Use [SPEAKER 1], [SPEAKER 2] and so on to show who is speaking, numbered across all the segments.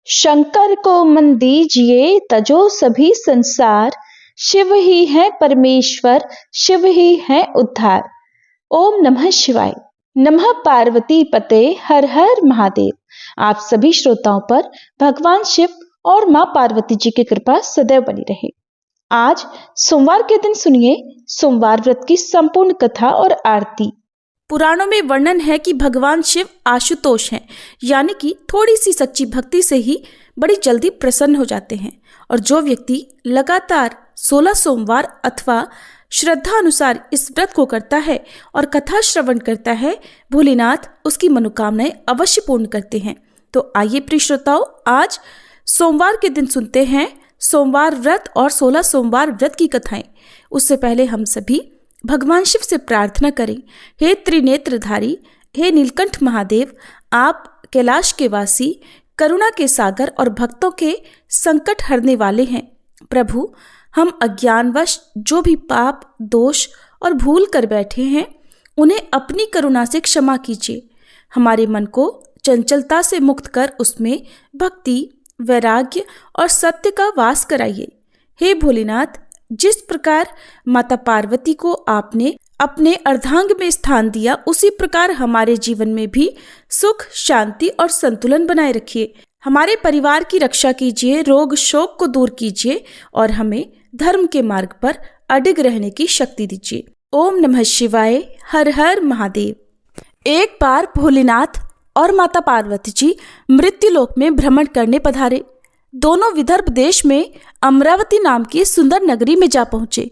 [SPEAKER 1] शंकर को मन दीजिए तजो सभी संसार, शिव ही है परमेश्वर, शिव ही है उद्धार। ओम नमः शिवाय। नमः पार्वती पते, हर हर महादेव। आप सभी श्रोताओं पर भगवान शिव और मां पार्वती जी की कृपा सदैव बनी रहे। आज सोमवार के दिन सुनिए सोमवार व्रत की संपूर्ण कथा और आरती।
[SPEAKER 2] पुराणों में वर्णन है कि भगवान शिव आशुतोष हैं, यानी कि थोड़ी सी सच्ची भक्ति से ही बड़ी जल्दी प्रसन्न हो जाते हैं। और जो व्यक्ति लगातार 16 सोमवार अथवा श्रद्धा अनुसार इस व्रत को करता है और कथा श्रवण करता है, भोलेनाथ उसकी मनोकामनाएं अवश्य पूर्ण करते हैं। तो आइए प्रिय श्रोताओ, आज सोमवार के दिन सुनते हैं सोमवार व्रत और 16 सोमवार व्रत की कथाएं। उससे पहले हम सभी भगवान शिव से प्रार्थना करें। हे त्रिनेत्रधारी, हे नीलकंठ महादेव, आप कैलाश के वासी, करुणा के सागर और भक्तों के संकट हरने वाले हैं। प्रभु, हम अज्ञानवश जो भी पाप, दोष और भूल कर बैठे हैं, उन्हें अपनी करुणा से क्षमा कीजिए। हमारे मन को चंचलता से मुक्त कर उसमें भक्ति, वैराग्य और सत्य का वास कराइए। हे भोलेनाथ, जिस प्रकार माता पार्वती को आपने अपने अर्धांग में स्थान दिया, उसी प्रकार हमारे जीवन में भी सुख, शांति और संतुलन बनाए रखिए। हमारे परिवार की रक्षा कीजिए, रोग शोक को दूर कीजिए और हमें धर्म के मार्ग पर अडिग रहने की शक्ति दीजिए। ओम नमः शिवाय। हर हर महादेव। एक बार भोलेनाथ और माता पार्वती जी मृत्युलोक में भ्रमण करने पधारे। दोनों विदर्भ देश में अमरावती नाम की सुंदर नगरी में जा पहुंचे।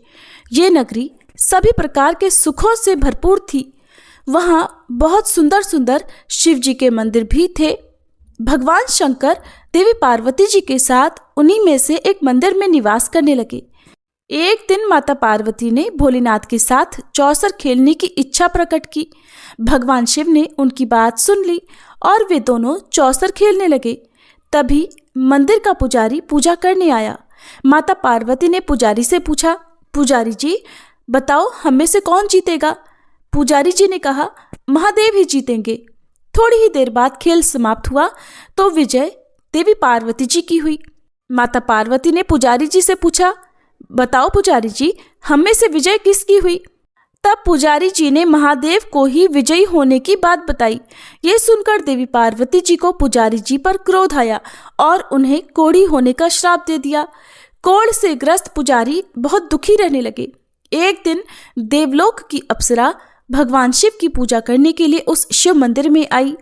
[SPEAKER 2] ये नगरी सभी प्रकार के सुखों से भरपूर थी। वहां बहुत सुंदर सुंदर शिव जी के मंदिर भी थे। भगवान शंकर देवी पार्वती जी के साथ उन्हीं में से एक मंदिर में निवास करने लगे। एक दिन माता पार्वती ने भोलेनाथ के साथ चौसर खेलने की इच्छा प्रकट की। भगवान शिव ने उनकी बात सुन ली और वे दोनों चौसर खेलने लगे। तभी मंदिर का पुजारी पूजा करने आया। माता पार्वती ने पुजारी से पूछा, पुजारी जी बताओ, हम में से कौन जीतेगा? पुजारी जी ने कहा, महादेव ही जीतेंगे। थोड़ी ही देर बाद खेल समाप्त हुआ तो विजय देवी पार्वती जी की हुई। माता पार्वती ने पुजारी जी से पूछा, बताओ पुजारी जी, हम में से विजय किसकी हुई? तब पुजारी जी ने महादेव को ही विजयी होने की बात बताई। ये सुनकर देवी पार्वती जी को पुजारी जी पर क्रोध आया और उन्हें कोढ़ी होने का श्राप दे दिया। कोढ़ से ग्रस्त पुजारी बहुत दुखी रहने लगे। एक दिन देवलोक की अप्सरा भगवान शिव की पूजा करने के लिए उस शिव मंदिर में आई।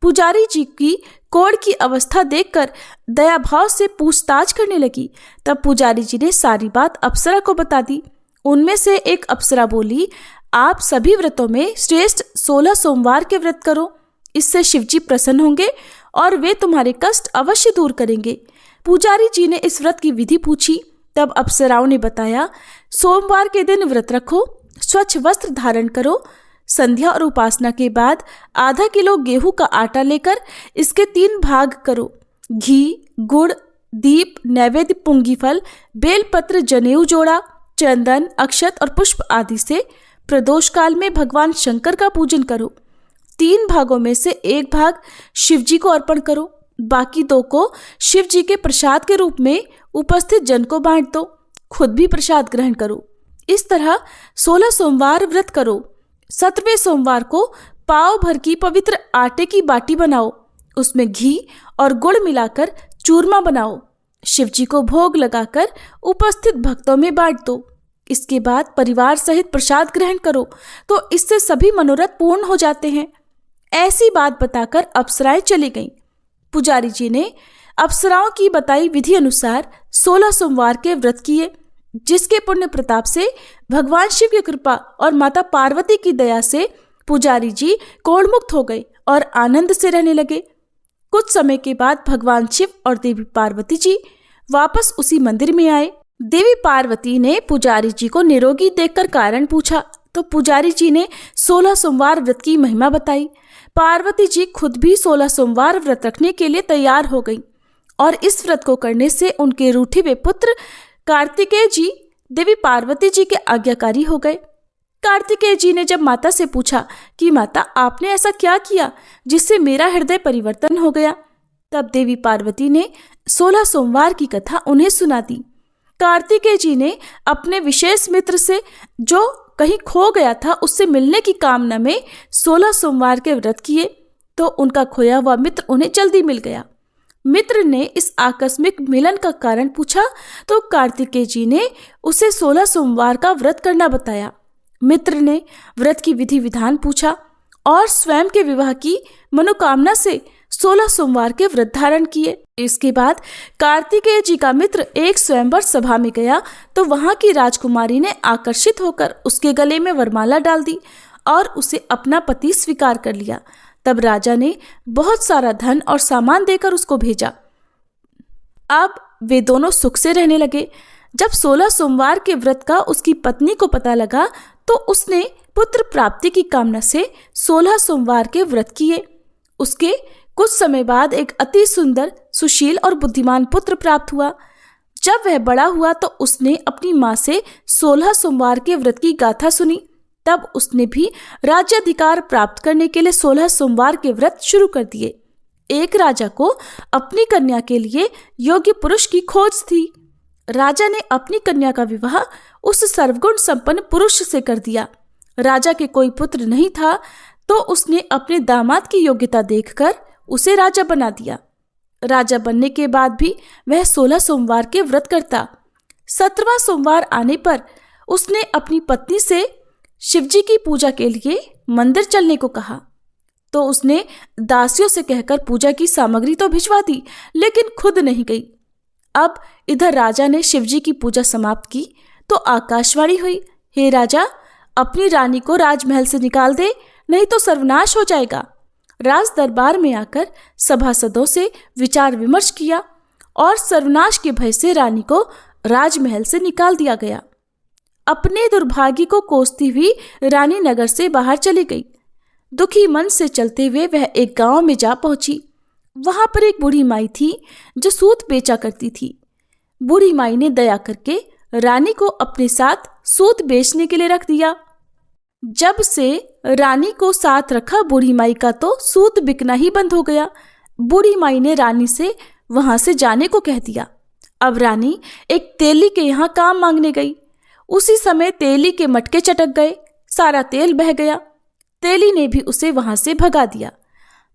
[SPEAKER 2] पुजारी जी की कोढ़ की अवस्था देखकर दया भाव से पूछताछ करने लगी। तब पुजारी जी ने सारी बात अप्सरा को बता दी। उनमें से एक अप्सरा बोली, आप सभी व्रतों में श्रेष्ठ 16 सोमवार के व्रत करो, इससे शिवजी प्रसन्न होंगे और वे तुम्हारे कष्ट अवश्य दूर करेंगे। पुजारी जी ने इस व्रत की विधि पूछी। तब अप्सराओं ने बताया, सोमवार के दिन व्रत रखो, स्वच्छ वस्त्र धारण करो, संध्या और उपासना के बाद आधा किलो गेहूं का आटा लेकर इसके 3 भाग करो। घी, गुड़, दीप, नैवेद्य, पुंगी फल, बेलपत्र, जनेऊ जोड़ा, चंदन, अक्षत और पुष्प आदि से प्रदोष काल में भगवान शंकर का पूजन करो। 3 भागों में से 1 भाग शिव जी को अर्पण करो, बाकी 2 को शिव जी के प्रसाद के रूप में उपस्थित जन को बांट दो। खुद भी प्रसाद ग्रहण करो। इस तरह 16 सोमवार व्रत करो। 17वें सोमवार को पाव भर की पवित्र आटे की बाटी बनाओ, उसमें घी और गुड़ मिलाकर चूरमा बनाओ, शिव जी को भोग लगाकर उपस्थित भक्तों में बांट दो। इसके बाद परिवार सहित प्रसाद ग्रहण करो, तो इससे सभी मनोरथ पूर्ण हो जाते हैं। ऐसी बात बताकर अप्सराएं चली गईं। पुजारी जी ने अप्सराओं की बताई विधि अनुसार 16 सोमवार के व्रत किए, जिसके पुण्य प्रताप से भगवान शिव की कृपा और माता पार्वती की दया से पुजारी जी कोढ़ मुक्त हो गए और आनंद से रहने लगे। कुछ समय के बाद भगवान शिव और देवी पार्वती जी वापस उसी मंदिर में आए। देवी पार्वती ने पुजारी जी को निरोगी देखकर कारण पूछा, तो पुजारी जी ने 16 सोमवार व्रत की महिमा बताई। पार्वती जी खुद भी 16 सोमवार व्रत रखने के लिए तैयार हो गई और इस व्रत को करने से उनके रूठे हुए पुत्र कार्तिकेय जी देवी पार्वती जी के आज्ञाकारी हो गए। कार्तिकेय जी ने जब माता से पूछा कि माता, आपने ऐसा क्या किया जिससे मेरा हृदय परिवर्तन हो गया, तब देवी पार्वती ने 16 सोमवार की कथा उन्हें सुना दी। कार्तिकेय जी ने अपने विशेष मित्र से जो कहीं खो गया था उससे मिलने की कामना में 16 सोमवार के व्रत किए तो उनका खोया हुआ मित्र उन्हें जल्दी मिल गया। मित्र ने इस आकस्मिक मिलन का कारण पूछा तो कार्तिकेय जी ने उसे 16 सोमवार का व्रत करना बताया। मित्र ने व्रत की विधि विधान पूछा और स्वयं के विवाह की मनोकामना से 16 सोमवार के व्रत धारण किए। इसके बाद कार्तिकेय जी का मित्र एक स्वयंवर सभा में गया तो वहां की राजकुमारी ने आकर्षित होकर उसके गले में वरमाला डाल दी और उसे अपना पति स्वीकार कर लिया। तब राजा ने बहुत सारा धन और सामान देकर उसको भेजा। अब वे दोनों सुख से रहने लगे। जब 16 सोमवार के व्रत का उसकी पत्नी को पता लगा तो उसने पुत्र प्राप्ति की कामना से 16 सोमवार के व्रत किए। उसके कुछ समय बाद एक अति सुंदर, सुशील और बुद्धिमान पुत्र प्राप्त हुआ। जब वह बड़ा हुआ तो उसने अपनी माँ से 16 सोमवार के व्रत की गाथा सुनी। तब उसने भी राज्याधिकार प्राप्त करने के लिए 16 सोमवार के व्रत शुरू कर दिए। एक राजा को अपनी कन्या के लिए योग्य पुरुष की खोज थी। राजा ने अपनी कन्या का विवाह उस सर्वगुण संपन्न पुरुष से कर दिया। राजा के कोई पुत्र नहीं था तो उसने अपने दामाद की योग्यता देखकर उसे राजा बना दिया। राजा बनने के बाद भी वह 16 सोमवार के व्रत करता। 17वां सोमवार आने पर उसने अपनी पत्नी से शिवजी की पूजा के लिए मंदिर चलने को कहा तो उसने दासियों से कहकर पूजा की सामग्री तो भिजवा दी लेकिन खुद नहीं गई। अब इधर राजा ने शिवजी की पूजा समाप्त की तो आकाशवाणी हुई, हे राजा, अपनी रानी को राजमहल से निकाल दे, नहीं तो सर्वनाश हो जाएगा। राज दरबार में आकर सभासदों से विचार विमर्श किया और सर्वनाश के भय से रानी को राजमहल से निकाल दिया गया। अपने दुर्भाग्य को कोसती हुई रानी नगर से बाहर चली गई। दुखी मन से चलते हुए वह एक गांव में जा पहुंची। वहां पर एक बूढ़ी माई थी जो सूत बेचा करती थी। बूढ़ी माई ने दया करके रानी को अपने साथ सूत बेचने के लिए रख दिया। जब से रानी को साथ रखा बूढ़ी माई का तो सूत बिकना ही बंद हो गया। बूढ़ी माई ने रानी से वहां से जाने को कह दिया। अब रानी एक तेली के यहाँ काम मांगने गई। उसी समय तेली के मटके चटक गए, सारा तेल बह गया। तेली ने भी उसे वहां से भगा दिया।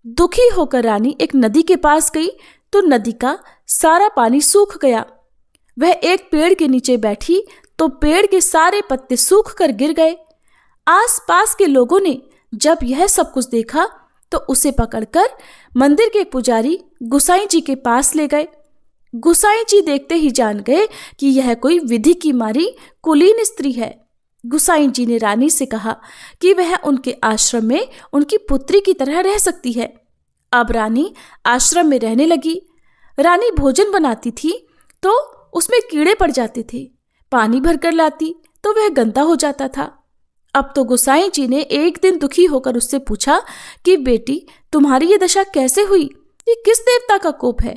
[SPEAKER 2] दुखी होकर रानी एक नदी के पास गई तो नदी का सारा पानी सूख गया। वह एक पेड़ के नीचे बैठी तो पेड़ के सारे पत्ते सूख कर गिर गए। आसपास के लोगों ने जब यह सब कुछ देखा तो उसे पकड़कर मंदिर के पुजारी गुसाई जी के पास ले गए। गुसाई जी देखते ही जान गए कि यह कोई विधि की मारी कुलीन स्त्री है। गुसाई जी ने रानी से कहा कि वह उनके आश्रम में उनकी पुत्री की तरह रह सकती है। अब रानी आश्रम में रहने लगी। रानी भोजन बनाती थी तो उसमें कीड़े पड़ जाते थे। पानी भरकर लाती तो वह गंदा हो जाता था। अब तो गुसाई जी ने एक दिन दुखी होकर उससे पूछा कि बेटी, तुम्हारी ये दशा कैसे हुई? ये किस देवता का कोप है?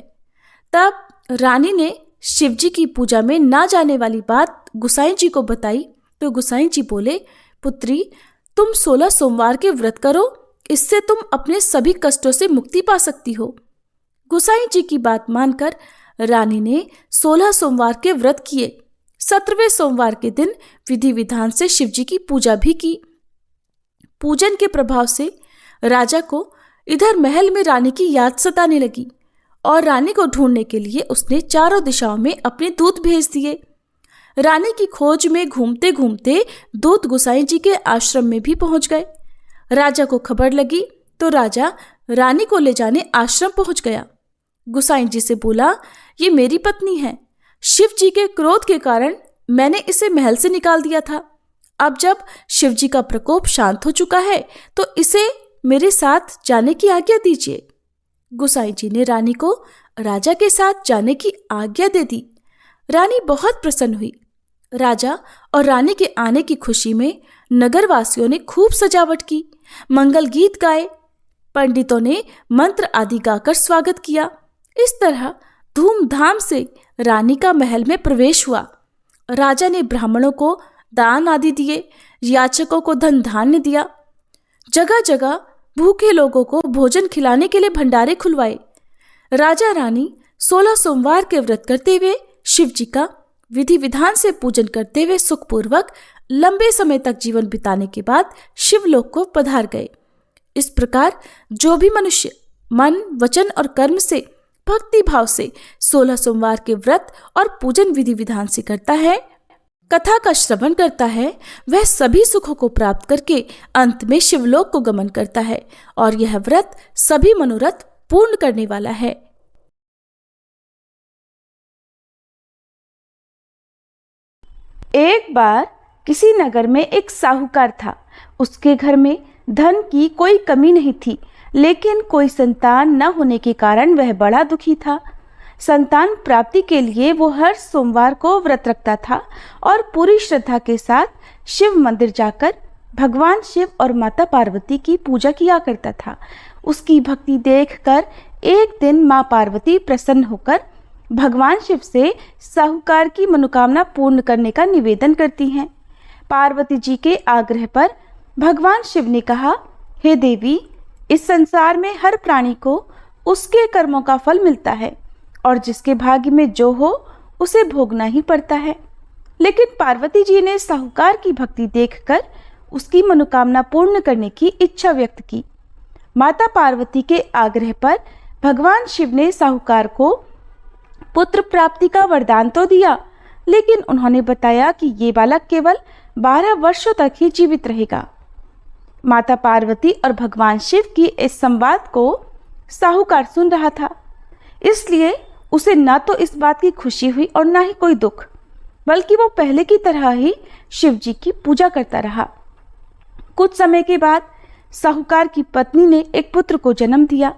[SPEAKER 2] तब रानी ने शिवजी की पूजा में ना जाने वाली बात गुसाई जी को बताई तो गुसाई जी बोले, पुत्री, तुम 16 सोमवार के व्रत करो, इससे तुम अपने सभी कष्टों से मुक्ति पा सकती हो। गुसाई जी की बात मानकर रानी ने 16 सोमवार के व्रत किए। 17वें सोमवार के दिन विधि विधान से शिवजी की पूजा भी की। पूजन के प्रभाव से राजा को इधर महल में रानी की याद सताने लगी और रानी को ढूंढने के लिए उसने चारों दिशाओं में अपने दूत भेज दिए। रानी की खोज में घूमते घूमते दूत गुसाई जी के आश्रम में भी पहुंच गए। राजा को खबर लगी तो राजा रानी को ले जाने आश्रम पहुंच गया। गुसाई जी से बोला, ये मेरी पत्नी है। शिव जी के क्रोध के कारण मैंने इसे महल से निकाल दिया था। अब जब शिव जी का प्रकोप शांत हो चुका है तो इसे मेरे साथ जाने की आज्ञा दीजिए। गुसाई जी ने रानी को राजा के साथ जाने की आज्ञा दे दी। रानी बहुत प्रसन्न हुई। राजा और रानी के आने की खुशी में नगरवासियों ने खूब सजावट की, मंगल गीत गाए, पंडितों ने मंत्र आदि गाकर स्वागत किया। इस तरह धूमधाम से रानी का महल में प्रवेश हुआ। राजा ने ब्राह्मणों को दान आदि दिए, याचकों को धन धान्य दिया। जगह जगह भूखे लोगों को भोजन खिलाने के लिए भंडारे खुलवाए। राजा रानी 16 सोमवार के व्रत करते हुए शिव जी का विधि विधान से पूजन करते हुए सुखपूर्वक लंबे समय तक जीवन बिताने के बाद शिवलोक को पधार गए। इस प्रकार जो भी मनुष्य मन, वचन और कर्म से भक्ति भाव से 16 सोमवार के व्रत और पूजन विधि विधान से करता है, कथा का श्रवण करता है, वह सभी सुखों को प्राप्त करके अंत में शिवलोक को गमन करता है और यह व्रत सभी मनोरथ पूर्ण करने वाला है।
[SPEAKER 1] एक बार किसी नगर में एक साहूकार था। उसके घर में धन की कोई कमी नहीं थी, लेकिन कोई संतान न होने के कारण वह बड़ा दुखी था। संतान प्राप्ति के लिए वो हर सोमवार को व्रत रखता था और पूरी श्रद्धा के साथ शिव मंदिर जाकर भगवान शिव और माता पार्वती की पूजा किया करता था। उसकी भक्ति देखकर एक दिन माँ पार्वती प्रसन्न होकर भगवान शिव से साहूकार की मनोकामना पूर्ण करने का निवेदन करती हैं। पार्वती जी के आग्रह पर भगवान शिव ने कहा, हे देवी, इस संसार में हर प्राणी को उसके कर्मों का फल मिलता है और जिसके भाग्य में जो हो उसे भोगना ही पड़ता है। लेकिन पार्वती जी ने साहूकार की भक्ति देखकर उसकी मनोकामना पूर्ण करने की इच्छा व्यक्त की। माता पार्वती के आग्रह पर भगवान शिव ने साहूकार को पुत्र प्राप्ति का वरदान तो दिया, लेकिन उन्होंने बताया कि ये बालक केवल 12 वर्षों तक ही जीवित रहेगा। माता पार्वती और भगवान शिव की इस संवाद को साहूकार सुन रहा था, इसलिए उसे न तो इस बात की खुशी हुई और न ही कोई दुख, बल्कि वो पहले की तरह ही शिव जी की पूजा करता रहा। कुछ समय के बाद साहूकार की पत्नी ने एक पुत्र को जन्म दिया।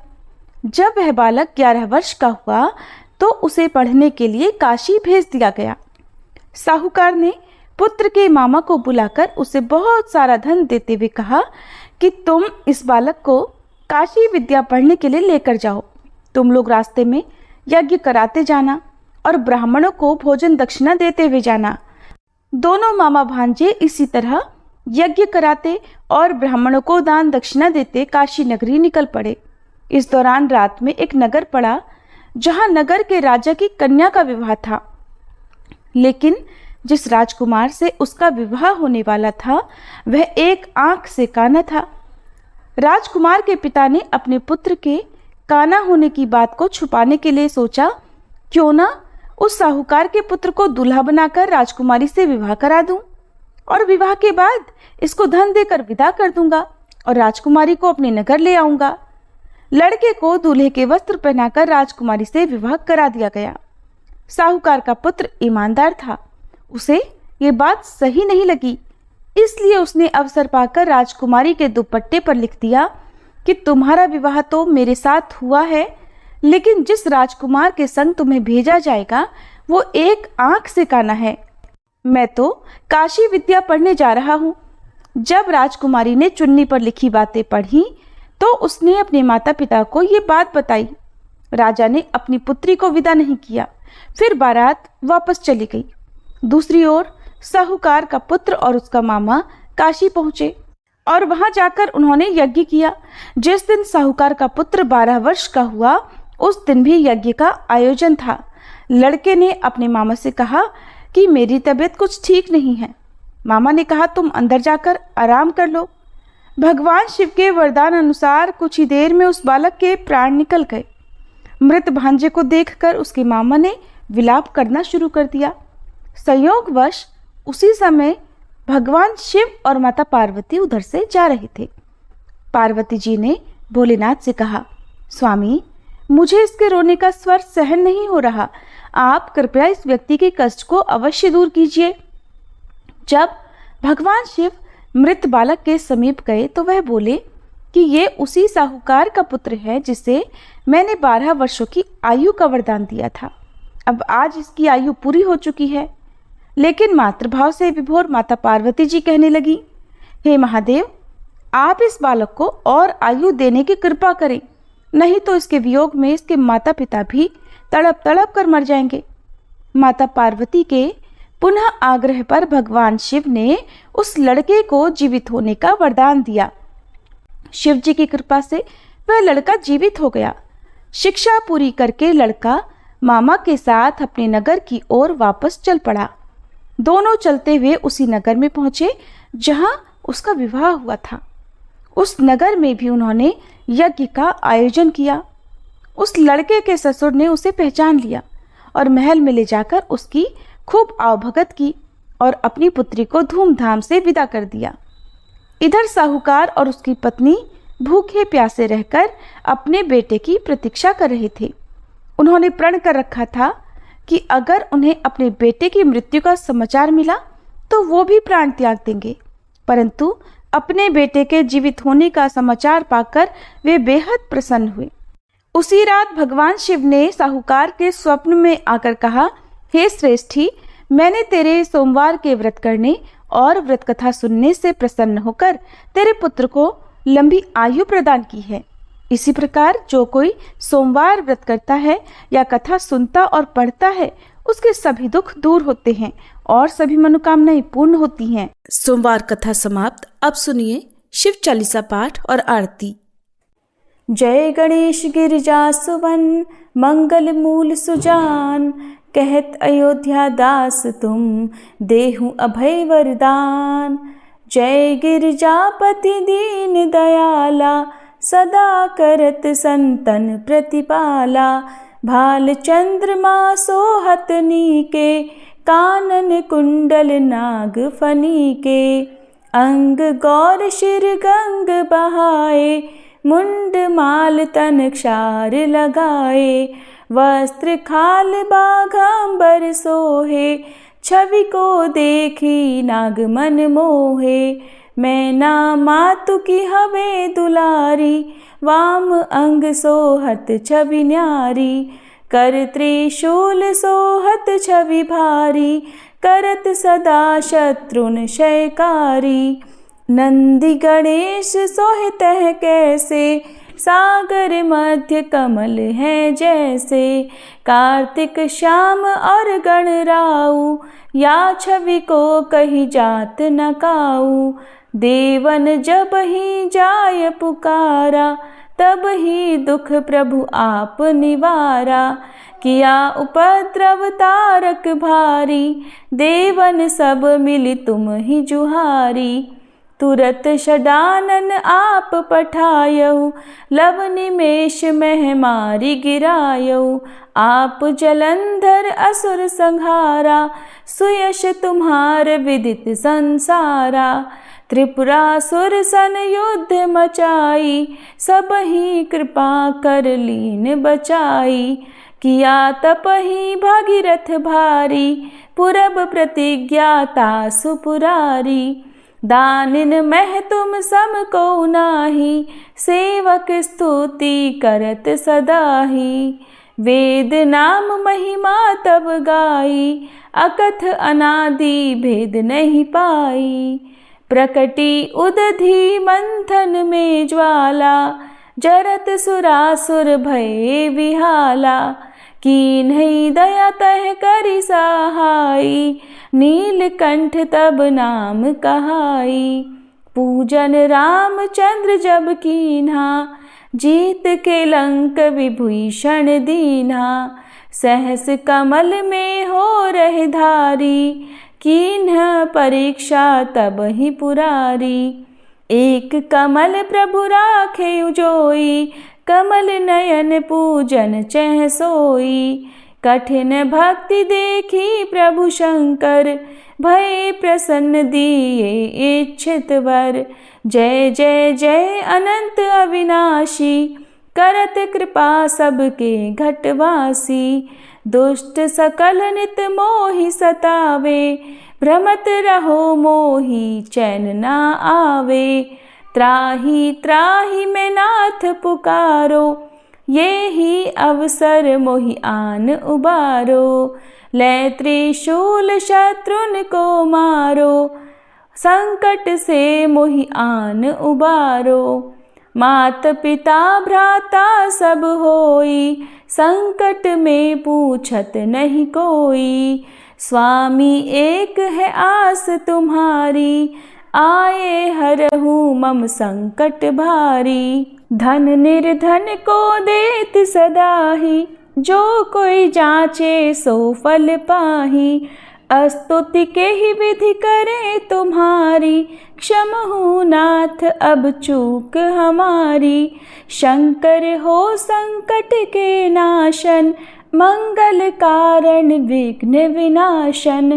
[SPEAKER 1] जब वह बालक 11 वर्ष का हुआ तो उसे पढ़ने के लिए काशी भेज दिया गया। साहूकार ने पुत्र के मामा को बुलाकर उसे बहुत सारा धन देते हुए कहा कि तुम इस बालक को काशी विद्या पढ़ने के लिए लेकर जाओ। तुम लोग रास्ते में यज्ञ कराते जाना और ब्राह्मणों को भोजन दक्षिणा देते हुए जाना। दोनों मामा भांजे इसी तरह यज्ञ कराते और ब्राह्मणों को दान दक्षिणा देते काशी नगरी निकल पड़े। इस दौरान रात में एक नगर पड़ा जहां नगर के राजा की कन्या का विवाह था, लेकिन जिस राजकुमार से उसका विवाह होने वाला था वह एक आंख से काना था। राजकुमार के पिता ने अपने पुत्र के काना होने की बात को छुपाने के लिए सोचा, क्यों ना उस साहूकार के पुत्र को दूल्हा बनाकर राजकुमारी से विवाह करा दूं और विवाह के बाद इसको धन देकर विदा कर दूंगा और राजकुमारी को अपने नगर ले आऊंगा। लड़के को दूल्हे के वस्त्र पहनाकर राजकुमारी से विवाह करा दिया गया। साहूकार का पुत्र ईमानदार था, उसे ये बात सही नहीं लगी, इसलिए उसने अवसर पाकर राजकुमारी के दुपट्टे पर लिख दिया कि तुम्हारा विवाह तो मेरे साथ हुआ है, लेकिन जिस राजकुमार के संग तुम्हें भेजा जाएगा वो एक आंख से काना है। मैं तो काशी विद्या पढ़ने जा रहा हूँ। जब राजकुमारी ने चुन्नी पर लिखी बातें पढ़ी तो उसने अपने माता पिता को ये बात बताई। राजा ने अपनी पुत्री को विदा नहीं किया, फिर बारात वापस चली गई। दूसरी ओर साहूकार का पुत्र और उसका मामा काशी पहुंचे और वहां जाकर उन्होंने यज्ञ किया। जिस दिन साहूकार का पुत्र 12 वर्ष का हुआ उस दिन भी यज्ञ का आयोजन था। लड़के ने अपने मामा से कहा कि मेरी तबीयत कुछ ठीक नहीं है। मामा ने कहा तुम अंदर जाकर आराम कर लो। भगवान शिव के वरदान अनुसार कुछ ही देर में उस बालक के प्राण निकल गए। मृत भांजे को देखकर उसके मामा ने विलाप करना शुरू कर दिया। संयोगवश उसी समय भगवान शिव और माता पार्वती उधर से जा रहे थे। पार्वती जी ने भोलेनाथ से कहा, स्वामी, मुझे इसके रोने का स्वर सहन नहीं हो रहा, आप कृपया इस व्यक्ति के कष्ट को अवश्य दूर कीजिए। जब भगवान शिव मृत बालक के समीप गए तो वह बोले कि ये उसी साहूकार का पुत्र है जिसे मैंने 12 वर्षों की आयु का वरदान दिया था। अब आज इसकी आयु पूरी हो चुकी है। लेकिन मातृभाव से विभोर माता पार्वती जी कहने लगी, हे महादेव, आप इस बालक को और आयु देने की कृपा करें, नहीं तो इसके वियोग में इसके माता पिता भी तड़प तड़प कर मर जाएंगे। माता पार्वती के पुनः आग्रह पर भगवान शिव ने उस लड़के को जीवित होने का वरदान दिया। शिव जी की कृपा से वह लड़का जीवित हो गया।
[SPEAKER 2] शिक्षा पूरी करके लड़का मामा के साथ अपने नगर की ओर वापस चल पड़ा। दोनों चलते हुए उसी नगर में पहुंचे जहां उसका विवाह हुआ था। उस नगर में भी उन्होंने यज्ञ का आयोजन किया। उस लड़के के ससुर ने उसे पहचान लिया और महल में ले जाकर उसकी खूब आवभगत की और अपनी पुत्री को धूमधाम से विदा कर दिया। इधर साहूकार और उसकी पत्नी भूखे प्यासे रहकर अपने बेटे की प्रतीक्षा कर रहे थे। उन्होंने प्रण कर रखा था कि अगर उन्हें अपने बेटे की मृत्यु का समाचार मिला तो वो भी प्राण त्याग देंगे, परंतु अपने बेटे के जीवित होने का समाचार पाकर वे बेहद प्रसन्न हुए। उसी रात भगवान शिव ने साहूकार के स्वप्न में आकर कहा, हे श्रेष्ठी, मैंने तेरे सोमवार के व्रत करने और व्रत कथा सुनने से प्रसन्न होकर तेरे पुत्र को लंबी आयु प्रदान की है। इसी प्रकार जो कोई सोमवार व्रत करता है या कथा सुनता और पढ़ता है, उसके सभी दुख दूर होते हैं और सभी मनोकामनाएं पूर्ण होती हैं।
[SPEAKER 3] सोमवार कथा समाप्त। अब सुनिए शिव चालीसा पाठ और आरती।
[SPEAKER 2] जय गणेश गिरिजा सुवन, मंगल मूल सुजान, कहत अयोध्या दास तुम, देहु अभय वरदान। जय गिरिजापति दीन दयाला, सदा करत संतन प्रतिपाला। भाल चंद्रमा सोहत नीके, कानन कुंडल नाग फनी के। अंग गौर शिर गंग बहाए, मुंड माल तन क्षार लगाए। वस्त्र खाल बाघांबर सोहे, छवि को देखी नाग मन मोहे। मैना मातु की हवे दुलारी, वाम अंग सोहत छवि न्यारी। कर त्रिशूल सोहत छवि भारी, करत सदा शत्रुन क्षयकारी। नंदी गणेश सोहतः कैसे, सागर मध्य कमल है जैसे। कार्तिक श्याम और गणराऊ, या छवि को कही जात न काऊ। देवन जब ही जाय पुकारा, तब ही दुख प्रभु आप निवारा। किया उपद्रव तारक भारी, देवन सब मिली तुम ही जुहारी। तुरत षडानन आप पठायऊ, लव निमेष मह मारी गिरायऊ। आप जलंधर असुर संहारा, सुयश तुम्हार विदित संसारा। त्रिपुरासुर सन युद्ध मचाई, सब ही कृपा कर लीन बचाई। किया तपहि भागीरथ भारी, पुरब प्रतिज्ञाता सुपुरारी। दानिन मह तुम सम को नाही, सेवक स्तुति करत सदाही। वेद नाम महिमा तब गाई, अकथ अनादि भेद नहीं पाई। प्रकटी उदधि मंथन में ज्वाला, जरत सुरासुर भये विहाला। कीन्ही दया तह करि सहाई, नीलकंठ तब नाम कहाई। पूजन रामचंद्र जब कीन्हा, जीत के लंक विभीषण दीन्हा। सहस कमल में हो रहे धारी, कीन्ह परीक्षा तब ही पुरारी। एक कमल प्रभु राखे उजोई, कमल नयन पूजन चह सोई। कठिन भक्ति देखी प्रभु शंकर, भय प्रसन्न दिए इच्छित वर। जय जय जय अनंत अविनाशी, करत कृपा सबके घटवासी। दुष्ट सकल नित मोहि सतावे, भ्रमत रहो मोहि चैन ना आवे। त्राहि त्राहि मैं नाथ पुकारो, ये ही अवसर मोहि आन उबारो। लै त्रिशूल शत्रुन को मारो, संकट से मोहि आन उबारो। मात पिता भ्राता सब होई, संकट में पूछत नहीं कोई। स्वामी एक है आस तुम्हारी, आए हरहु मम संकट भारी। धन निर्धन को देत सदा ही, जो कोई जांचे सो फल पाही। स्तुति के ही विधि करे तुम्हारी, क्षमहु नाथ अब चूक हमारी। शंकर हो संकट के नाशन, मंगल कारण विघ्न विनाशन।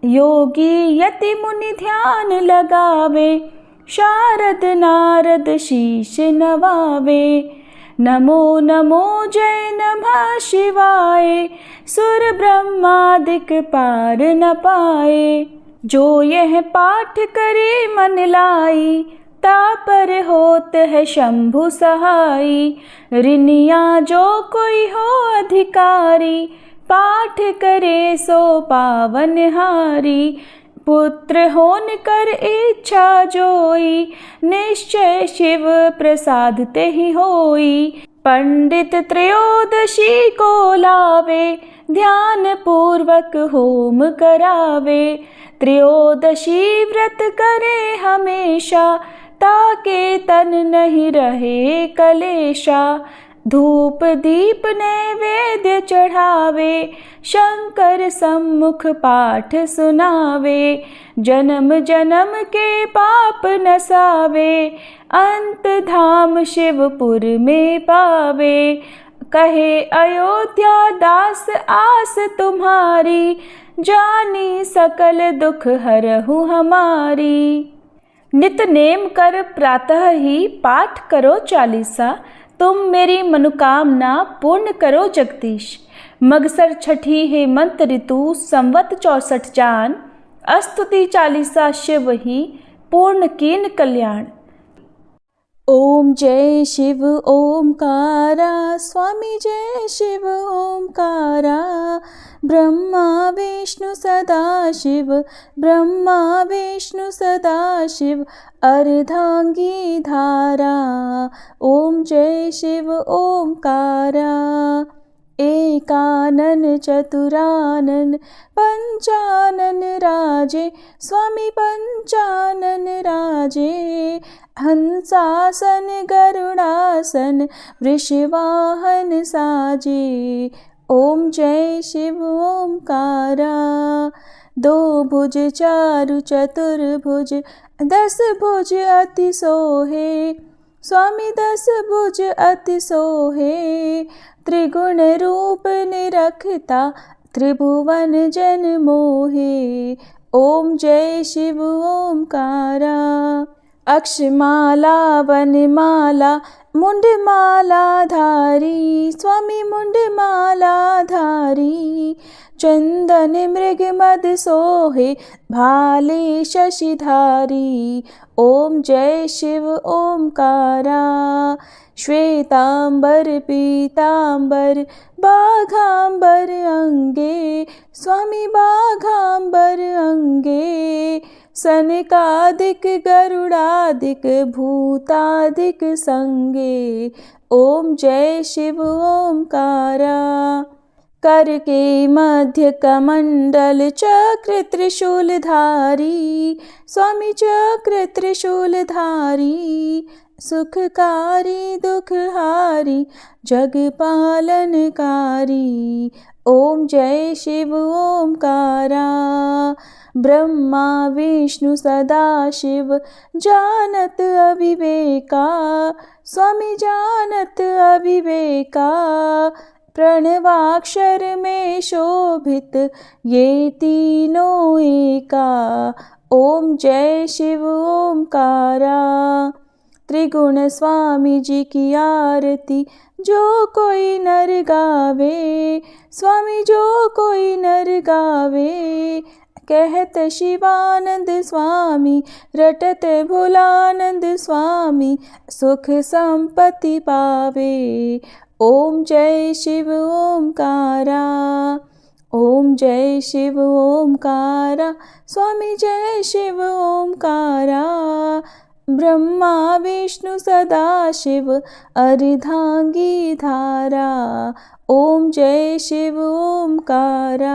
[SPEAKER 2] योगी यति मुनि ध्यान लगावे, शारद नारद शीश नवावे। नमो नमो जय नमः शिवाय, सुर ब्रह्मादिक पार न पाए। जो यह पाठ करे मन लाई, तापर होत है शंभु सहाई। ऋनिया जो कोई हो अधिकारी, पाठ करे सो पावन हारी। पुत्र होन कर इच्छा जोई, निश्चय शिव प्रसाद ते ही होई। पंडित त्रयोदशी को लावे, ध्यान पूर्वक होम करावे। त्रयोदशी व्रत करे हमेशा, ताके तन नहीं रहे कलेशा। धूप दीप नैवेद्य चढ़ावे, शंकर सम्मुख पाठ सुनावे। जन्म जन्म के पाप नसावे, अंत धाम शिवपुर में पावे। कहे अयोध्या दास आस तुम्हारी, जानी सकल दुख हरहु हमारी। नित नेम कर प्रातः ही पाठ करो चालीसा, तुम मेरी मनोकामना पूर्ण करो जगदीश। मगसर छठी हेमंत ऋतु संवत 64 जान, स्तुति चालीसा शिव ही पूर्ण कीन कल्याण। ओम जय शिव ओमकारा, स्वामी जय शिव ओमकारा। ब्रह्मा विष्णु सदा शिव, ब्रह्मा विष्णु सदा शिव, अर्धांगी धारा। ओम जय शिव ओमकारा। एकानन चतुरानन पंचानन राजे, स्वामी पंचानन राजे। हंसासन गरुड़ासन वृषवाहन साजे। ओम जय शिव ओमकारा। दो भुज चारु चतुर्भुज, 10 भुज अति सोहे, स्वामी 10 भुज अति सोहे। त्रिगुण रूप निरखता, त्रिभुवन जन मोहे। ओम जय शिव ओमकारा। अक्षमाला वनमाला मुंडमाला धारी, स्वामी मुंडमाला धारी। चंदन मृग मद सोहे, भाले शशिधारी। ओम जय शिव ओमकारा। श्वेतांबर पीतांबर बाघांबर अंगे, स्वामी बाघांबर अंगे। सनकादिक गरुड़ादिक भूतादिक संगे। ओम जय शिव ओमकारा। कर के मध्य कमंडल चक्र त्रिशूलधारी, स्वामी चक्र त्रिशूलधारी। सुखकारी दुखहारी जग पालनकारी। ओम जय शिव ओमकारा। ब्रह्मा विष्णु सदा शिव, जानत अविवेका, स्वामी जानत अविवेका। प्रणवाक्षर में शोभित ये तीनों एका। ओम जय शिव ओमकारा। त्रिगुण स्वामी जी की आरती जो कोई नर गावे, स्वामी जो कोई नर गावे। कहत शिवानंद स्वामी, रटत भोलानंद स्वामी, सुख संपत्ति पावे। ओम जय शिव ओमकारा। ओम जय शिव ओमकारा, स्वामी जय शिव ओमकारा। ब्रह्मा विष्णु सदा शिव, अर्धांगी धारा। ओम जय शिव ओमकारा।